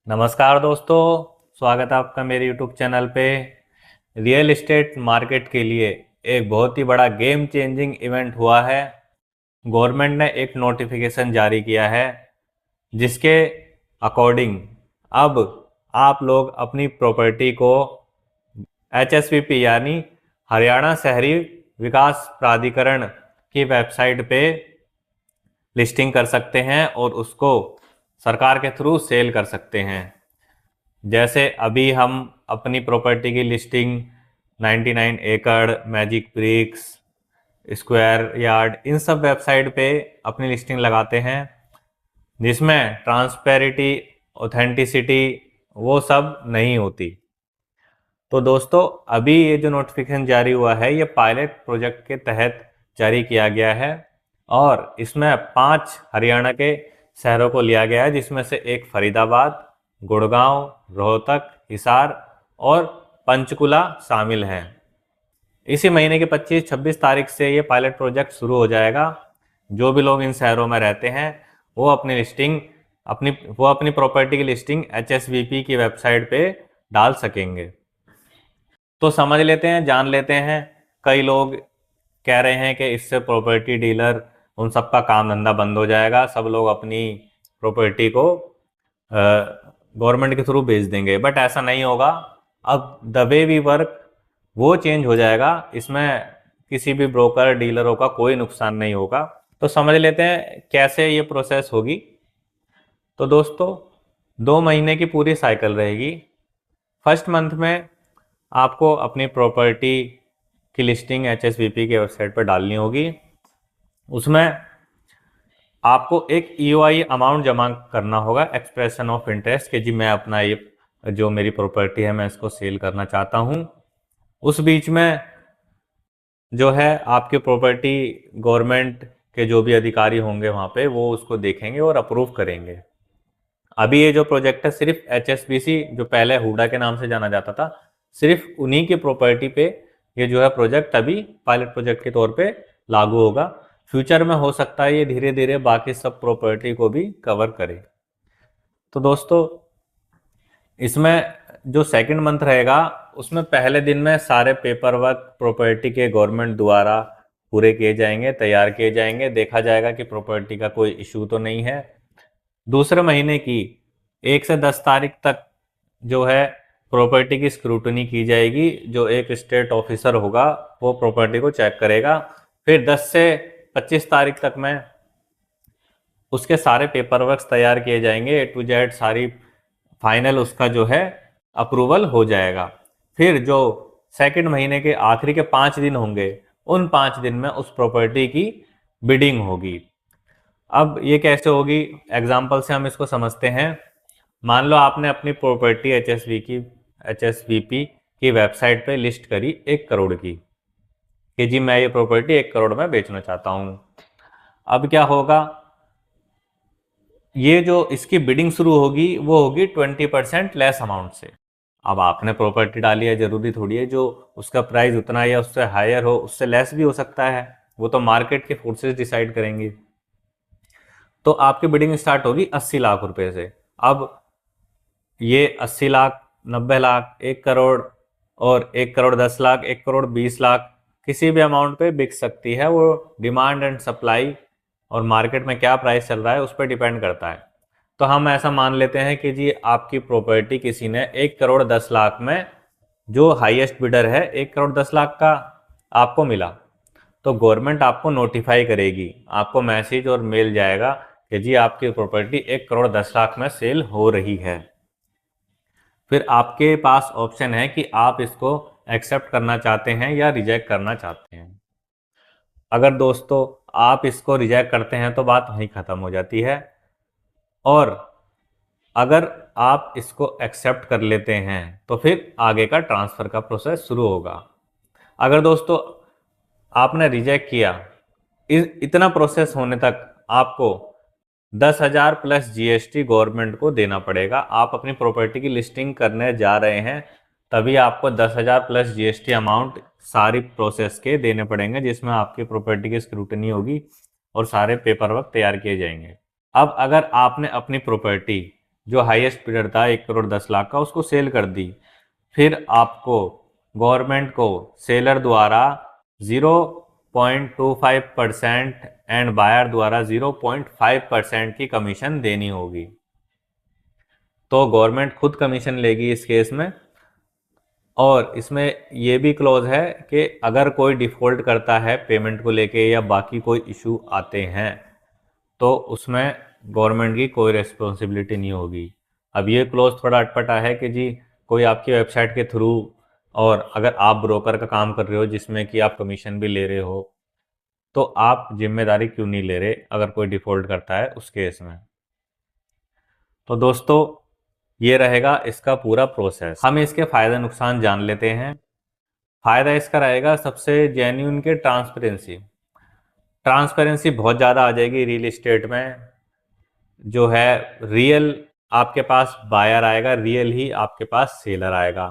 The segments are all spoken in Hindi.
नमस्कार दोस्तों, स्वागत है आपका मेरे YouTube चैनल पे। रियल एस्टेट मार्केट के लिए एक बहुत ही बड़ा गेम चेंजिंग इवेंट हुआ है। गवर्नमेंट ने एक नोटिफिकेशन जारी किया है जिसके अकॉर्डिंग अब आप लोग अपनी प्रॉपर्टी को HSVP यानी हरियाणा शहरी विकास प्राधिकरण की वेबसाइट पे लिस्टिंग कर सकते हैं और उसको सरकार के थ्रू सेल कर सकते हैं। जैसे अभी हम अपनी प्रॉपर्टी की लिस्टिंग 99 एकड़, मैजिक ब्रिक्स, स्क्वायर यार्ड, इन सब वेबसाइट पे अपनी लिस्टिंग लगाते हैं जिसमें ट्रांसपेरिटी, ऑथेंटिसिटी वो सब नहीं होती। तो दोस्तों, अभी ये जो नोटिफिकेशन जारी हुआ है ये पायलट प्रोजेक्ट के तहत जारी किया गया है और इसमें 5 हरियाणा के शहरों को लिया गया है, जिसमें से एक फरीदाबाद, गुड़गांव, रोहतक, हिसार और पंचकुला शामिल हैं। इसी महीने की 25-26 तारीख से ये पायलट प्रोजेक्ट शुरू हो जाएगा। जो भी लोग इन शहरों में रहते हैं वो अपनी प्रॉपर्टी की लिस्टिंग HSVP की वेबसाइट पे डाल सकेंगे। तो समझ लेते हैं, जान लेते हैं। कई लोग कह रहे हैं कि इससे प्रॉपर्टी डीलर उन सबका काम धंधा बंद हो जाएगा, सब लोग अपनी प्रॉपर्टी को गवर्नमेंट के थ्रू बेच देंगे, बट ऐसा नहीं होगा। अब द वे वी वर्क वो चेंज हो जाएगा, इसमें किसी भी ब्रोकर डीलरों का कोई नुकसान नहीं होगा। तो समझ लेते हैं कैसे ये प्रोसेस होगी। तो दोस्तों, 2 महीने की पूरी साइकिल रहेगी। फर्स्ट मंथ में आपको अपनी प्रॉपर्टी की लिस्टिंग HSVP की वेबसाइट पर डालनी होगी। उसमें आपको एक EOI अमाउंट जमा करना होगा, एक्सप्रेशन ऑफ इंटरेस्ट, कि जी मैं अपना ये जो मेरी प्रॉपर्टी है मैं इसको सेल करना चाहता हूँ। उस बीच में जो है आपकी प्रॉपर्टी गवर्नमेंट के जो भी अधिकारी होंगे वहाँ पे वो उसको देखेंगे और अप्रूव करेंगे। अभी ये जो प्रोजेक्ट है सिर्फ HSBC, जो पहले हुडा के नाम से जाना जाता था, सिर्फ उन्हीं की प्रॉपर्टी पे ये जो है प्रोजेक्ट अभी पायलट प्रोजेक्ट के तौर पे लागू होगा। फ्यूचर में हो सकता है ये धीरे धीरे बाकी सब प्रॉपर्टी को भी कवर करे। तो दोस्तों, इसमें जो सेकंड मंथ रहेगा उसमें पहले दिन में सारे पेपर वर्क प्रॉपर्टी के गवर्नमेंट द्वारा पूरे किए जाएंगे, तैयार किए जाएंगे, देखा जाएगा कि प्रॉपर्टी का कोई इशू तो नहीं है। दूसरे महीने की 1 से 10 तारीख तक जो है प्रॉपर्टी की स्क्रूटनी की जाएगी। जो एक स्टेट ऑफिसर होगा वो प्रॉपर्टी को चेक करेगा। फिर 10 से 25 तारीख तक में उसके सारे पेपर वर्क तैयार किए जाएंगे, A to Z सारी फाइनल उसका जो है अप्रूवल हो जाएगा। फिर जो सेकंड महीने के आखिरी के 5 दिन होंगे, उन 5 दिन में उस प्रॉपर्टी की बिडिंग होगी। अब ये कैसे होगी, एग्जाम्पल से हम इसको समझते हैं। मान लो आपने अपनी प्रॉपर्टी HSVP की वेबसाइट पे लिस्ट करी 1 करोड़ की, कि जी मैं ये प्रॉपर्टी 1 करोड़ में बेचना चाहता हूँ। अब क्या होगा, ये जो इसकी बिडिंग शुरू होगी वो होगी 20% लेस अमाउंट से। अब आपने प्रॉपर्टी डाली है, जरूरी थोड़ी है जो उसका प्राइस उतना या उससे हायर हो, उससे लेस भी हो सकता है, वो तो मार्केट के फोर्सेस डिसाइड करेंगे। तो आपकी बिडिंग स्टार्ट होगी 80 लाख रुपए से। अब ये 80 लाख, 90 लाख, 1 करोड़ और 1 करोड़ 10 लाख, 1 करोड़ 20 लाख किसी भी अमाउंट पे बिक सकती है। वो डिमांड एंड सप्लाई और मार्केट में क्या प्राइस चल रहा है उस पर डिपेंड करता है। तो हम ऐसा मान लेते हैं कि जी आपकी प्रॉपर्टी किसी ने 1 करोड़ 10 लाख में, जो हाईएस्ट बिडर है 1 करोड़ 10 लाख का आपको मिला, तो गवर्नमेंट आपको नोटिफाई करेगी, आपको मैसेज और मेल जाएगा कि जी आपकी प्रॉपर्टी 1 करोड़ 10 लाख में सेल हो रही है। फिर आपके पास ऑप्शन है कि आप इसको एक्सेप्ट करना चाहते हैं या रिजेक्ट करना चाहते हैं। अगर दोस्तों आप इसको रिजेक्ट करते हैं तो बात वहीं ख़त्म हो जाती है, और अगर आप इसको एक्सेप्ट कर लेते हैं तो फिर आगे का ट्रांसफ़र का प्रोसेस शुरू होगा। अगर दोस्तों आपने रिजेक्ट किया, इतना प्रोसेस होने तक आपको 10,000 प्लस GST गवर्नमेंट को देना पड़ेगा। आप अपनी प्रॉपर्टी की लिस्टिंग करने जा रहे हैं तभी आपको 10,000 प्लस GST अमाउंट सारी प्रोसेस के देने पड़ेंगे, जिसमें आपकी प्रॉपर्टी की स्क्रूटनी होगी और सारे पेपर वर्क तैयार किए जाएंगे। अब अगर आपने अपनी प्रॉपर्टी जो हाईएस्ट पीरियड था 1,10,00,000 का, उसको सेल कर दी। फिर आपको गवर्नमेंट को सेलर द्वारा 0.25% एंड बायर द्वारा 0.5% की कमीशन देनी होगी। तो गवर्नमेंट खुद कमीशन लेगी इस केस में। और इसमें ये भी क्लॉज है कि अगर कोई डिफ़ॉल्ट करता है पेमेंट को लेके या बाकी कोई इशू आते हैं तो उसमें गवर्नमेंट की कोई रिस्पॉन्सिबिलिटी नहीं होगी। अब ये क्लॉज थोड़ा अटपटा है कि जी कोई आपकी वेबसाइट के थ्रू, और अगर आप ब्रोकर का काम कर रहे हो जिसमें कि आप कमीशन भी ले रहे हो, तो आप जिम्मेदारी क्यों नहीं ले रहे अगर कोई डिफ़ॉल्ट करता है उस केस में। तो दोस्तों ये रहेगा इसका पूरा प्रोसेस। हम इसके फ़ायदे नुकसान जान लेते हैं। फ़ायदा इसका रहेगा सबसे जेन्युइन के ट्रांसपेरेंसी। ट्रांसपेरेंसी बहुत ज़्यादा आ जाएगी रियल इस्टेट में। जो है रियल आपके पास बायर आएगा, रियल ही आपके पास सेलर आएगा,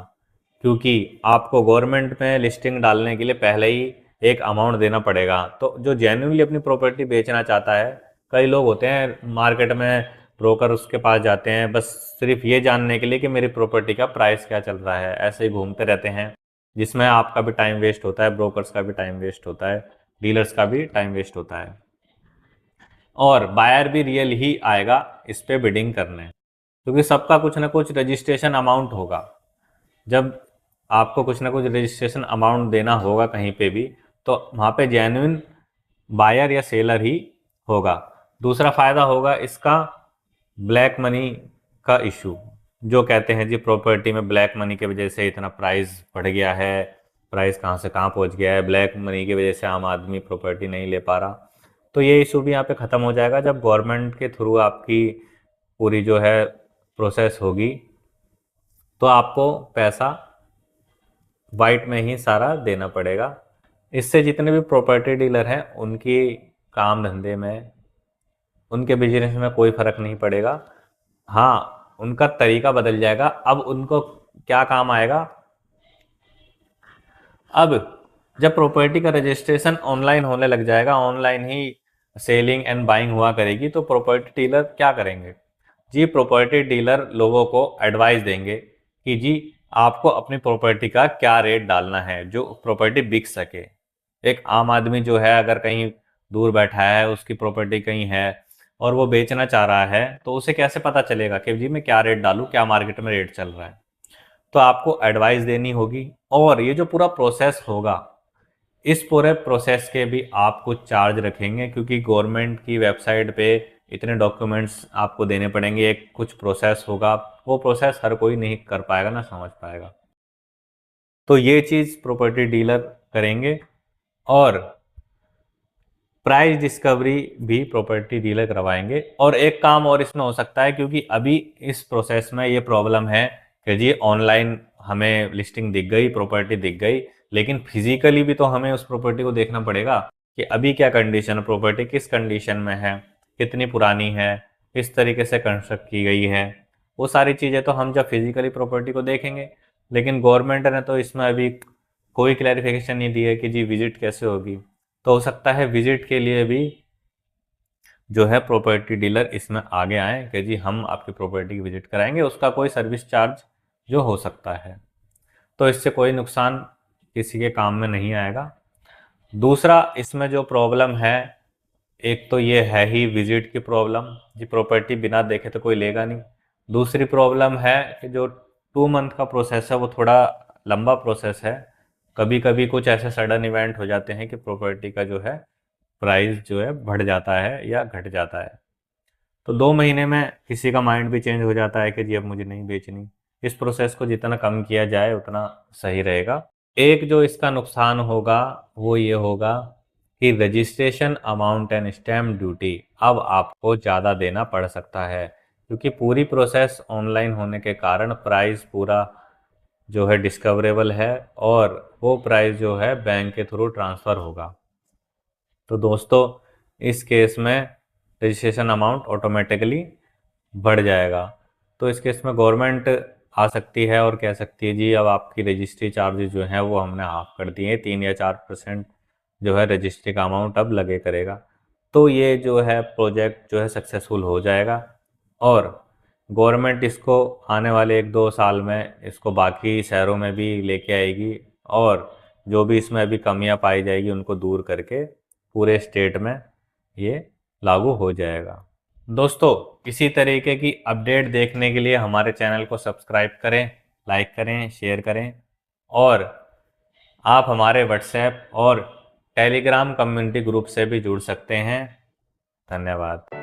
क्योंकि आपको गवर्नमेंट में लिस्टिंग डालने के लिए पहले ही एक अमाउंट देना पड़ेगा। तो जो जेन्युइनली अपनी प्रॉपर्टी बेचना चाहता है, कई लोग होते हैं मार्केट में ब्रोकर उसके पास जाते हैं बस सिर्फ ये जानने के लिए कि मेरी प्रॉपर्टी का प्राइस क्या चल रहा है, ऐसे ही घूमते रहते हैं, जिसमें आपका भी टाइम वेस्ट होता है, ब्रोकर्स का भी टाइम वेस्ट होता है, डीलर्स का भी टाइम वेस्ट होता है। और बायर भी रियल ही आएगा इस पे बिडिंग करने, क्योंकि सबका कुछ ना कुछ रजिस्ट्रेशन अमाउंट होगा। जब आपको कुछ ना कुछ रजिस्ट्रेशन अमाउंट देना होगा कहीं पे भी, तो वहाँ पे जेन्युइन बायर या सेलर ही होगा। दूसरा फ़ायदा होगा इसका ब्लैक मनी का इशू। जो कहते हैं जी प्रॉपर्टी में ब्लैक मनी की वजह से इतना प्राइस बढ़ गया है, प्राइस कहाँ से कहाँ पहुँच गया है, ब्लैक मनी की वजह से आम आदमी प्रॉपर्टी नहीं ले पा रहा। तो ये इशू भी यहाँ पे ख़त्म हो जाएगा जब गवर्नमेंट के थ्रू आपकी पूरी जो है प्रोसेस होगी, तो आपको पैसा वाइट में ही सारा देना पड़ेगा। इससे जितने भी प्रॉपर्टी डीलर हैं उनकी काम धंधे में, उनके बिजनेस में कोई फ़र्क नहीं पड़ेगा। हाँ, उनका तरीका बदल जाएगा। अब उनको क्या काम आएगा, अब जब प्रॉपर्टी का रजिस्ट्रेशन ऑनलाइन होने लग जाएगा, online he selling and buying हुआ करेगी, तो प्रॉपर्टी डीलर क्या करेंगे जी, प्रॉपर्टी डीलर लोगों को एडवाइस देंगे कि जी आपको अपनी प्रॉपर्टी का क्या रेट डालना है जो प्रॉपर्टी बिक सके। एक आम आदमी जो है अगर कहीं दूर बैठा है, उसकी प्रॉपर्टी कहीं है और वो बेचना चाह रहा है, तो उसे कैसे पता चलेगा कि जी मैं क्या रेट डालूं, क्या मार्केट में रेट चल रहा है। तो आपको एडवाइस देनी होगी। और ये जो पूरा प्रोसेस होगा, इस पूरे प्रोसेस के भी आप कुछ चार्ज रखेंगे, क्योंकि गवर्नमेंट की वेबसाइट पे इतने डॉक्यूमेंट्स आपको देने पड़ेंगे, एक कुछ प्रोसेस होगा, वो प्रोसेस हर कोई नहीं कर पाएगा ना समझ पाएगा। तो ये चीज़ प्रॉपर्टी डीलर करेंगे। और प्राइस डिस्कवरी भी प्रॉपर्टी डीलर करवाएंगे। और एक काम और इसमें हो सकता है, क्योंकि अभी इस प्रोसेस में ये प्रॉब्लम है कि जी ऑनलाइन हमें लिस्टिंग दिख गई, प्रॉपर्टी दिख गई, लेकिन फिजिकली भी तो हमें उस प्रॉपर्टी को देखना पड़ेगा कि अभी क्या कंडीशन है, प्रॉपर्टी किस कंडीशन में है, कितनी पुरानी है, किस तरीके से कंस्ट्रक्ट की गई है। वो सारी चीज़ें तो हम जब फिजिकली प्रॉपर्टी को देखेंगे। लेकिन गवर्नमेंट ने तो इसमें अभी कोई क्लैरिफिकेशन नहीं दी है कि जी विजिट कैसे होगी। तो हो सकता है विजिट के लिए भी जो है प्रॉपर्टी डीलर इसमें आगे आए कि जी हम आपकी प्रॉपर्टी की विजिट कराएंगे, उसका कोई सर्विस चार्ज जो हो सकता है। तो इससे कोई नुकसान किसी के काम में नहीं आएगा। दूसरा इसमें जो प्रॉब्लम है, एक तो ये है ही विजिट की प्रॉब्लम, जी प्रॉपर्टी बिना देखे तो कोई लेगा नहीं। दूसरी प्रॉब्लम है कि जो 2 मंथ का प्रोसेस है वो थोड़ा लंबा प्रोसेस है। कभी कभी कुछ ऐसे सडन इवेंट हो जाते हैं कि प्रॉपर्टी का जो है प्राइस जो है बढ़ जाता है या घट जाता है। तो 2 महीने में किसी का माइंड भी चेंज हो जाता है कि जी अब मुझे नहीं बेचनी। इस प्रोसेस को जितना कम किया जाए उतना सही रहेगा। एक जो इसका नुकसान होगा वो ये होगा कि registration amount and stamp duty अब आपको ज़्यादा देना पड़ सकता है, क्योंकि पूरी प्रोसेस ऑनलाइन होने के कारण प्राइस पूरा जो है डिस्कवरेबल है और वो प्राइस जो है बैंक के थ्रू ट्रांसफ़र होगा। तो दोस्तों इस केस में रजिस्ट्रेशन अमाउंट ऑटोमेटिकली बढ़ जाएगा। तो इस केस में गवर्नमेंट आ सकती है और कह सकती है जी अब आपकी रजिस्ट्री चार्जेस जो हैं वो हमने हाफ कर दिए, 3 या 4% जो है रजिस्ट्री का अमाउंट अब लगे करेगा। तो ये जो है प्रोजेक्ट जो है सक्सेसफुल हो जाएगा और गवर्नमेंट इसको आने वाले 1-2 साल में इसको बाकी शहरों में भी लेके आएगी और जो भी इसमें अभी कमियां पाई जाएगी उनको दूर करके पूरे स्टेट में ये लागू हो जाएगा। दोस्तों, इसी तरीके की अपडेट देखने के लिए हमारे चैनल को सब्सक्राइब करें, लाइक करें, शेयर करें और आप हमारे व्हाट्सएप और टेलीग्राम कम्युनिटी ग्रुप से भी जुड़ सकते हैं। धन्यवाद।